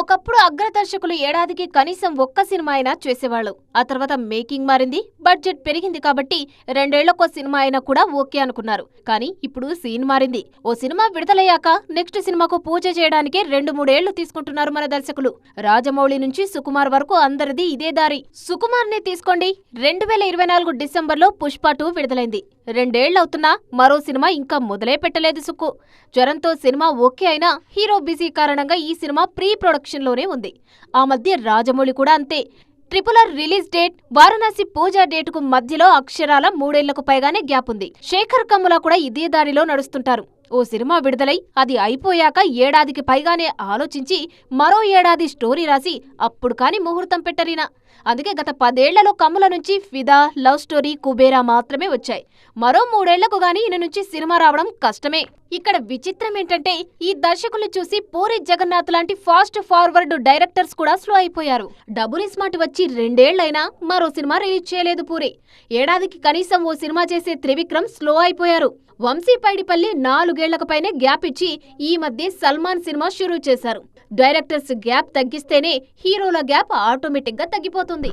ఒకప్పుడు అగ్రదర్శకులు ఏడాదికి కనీసం ఒక్క సినిమా అయినా చేసేవాళ్ళు. ఆ తర్వాత మేకింగ్ మారింది, బడ్జెట్ పెరిగింది కాబట్టి 2 ఏళ్లకో సినిమా అయినా కూడా ఓకే అనుకున్నారు. కానీ ఇప్పుడు సీన్ మారింది. ఓ సినిమా విడుదలయ్యాక నెక్స్ట్ సినిమాకు పూజ చేయడానికే 2-3 ఏళ్లు తీసుకుంటున్నారు మన దర్శకులు. రాజమౌళి నుంచి సుకుమార్ వరకు అందరిది ఇదే దారి. సుకుమార్ ని తీసుకోండి. 2024 డిసెంబర్లో పుష్ప 2 విడుదలైంది. 2 ఏళ్లవుతున్నా మరో సినిమా ఇంకా మొదలే పెట్టలేదు సుక్కు. జ్వరంతో సినిమా ఓకే అయినా హీరో బిజీ కారణంగా ఈ సినిమా ప్రీ ప్రొడక్షన్ లోనే ఉంది. ఆ మధ్య రాజమౌళి కూడా అంతే. RRR రిలీజ్ డేట్, వారణాసి పూజా డేటుకు మధ్యలో అక్షరాల 3 ఏళ్లకు పైగానే గ్యాప్ ఉంది. శేఖర్ కమ్ముల కూడా ఇదే దారిలో నడుస్తుంటారు. ఓ సినిమా విడుదలై అది అయిపోయాక ఏడాదికి పైగానే ఆలోచించి మరో ఏడాది స్టోరీ రాసి అప్పుడు కాని ముహూర్తం పెట్టరినా. అందుకే గత 10 ఏళ్లలో కమ్ముల నుంచి ఫిదా, లవ్ స్టోరీ, కుబేరా మాత్రమే వచ్చాయి. మరో 3 ఏళ్లకు గానీ ఈయన నుంచి సినిమా రావడం కష్టమే. ఇక్కడ విచిత్రం ఏంటంటే ఈ దర్శకుల్ని చూసి పూరి జగన్నాథ్ లాంటి ఫాస్ట్ ఫార్వర్డ్ డైరెక్టర్స్ కూడా స్లో అయిపోయారు. డబుల్ స్మార్ట్ వచ్చి 2 ఏళ్లైనా మరో సినిమా రిలీజ్ చేయలేదు పూరి. ఏడాదికి కనీసం ఓ సినిమా చేసే త్రివిక్రమ్ స్లో అయిపోయారు. వంశీ పైడిపల్లి 4 ఏళ్లకు పైనే గ్యాప్ ఇచ్చి ఈ మధ్య సల్మాన్ సినిమా షురూ చేశారు. డైరెక్టర్స్ గ్యాప్ తగ్గిస్తేనే హీరోల గ్యాప్ ఆటోమేటిక్ గా తగ్గిపోతుంది.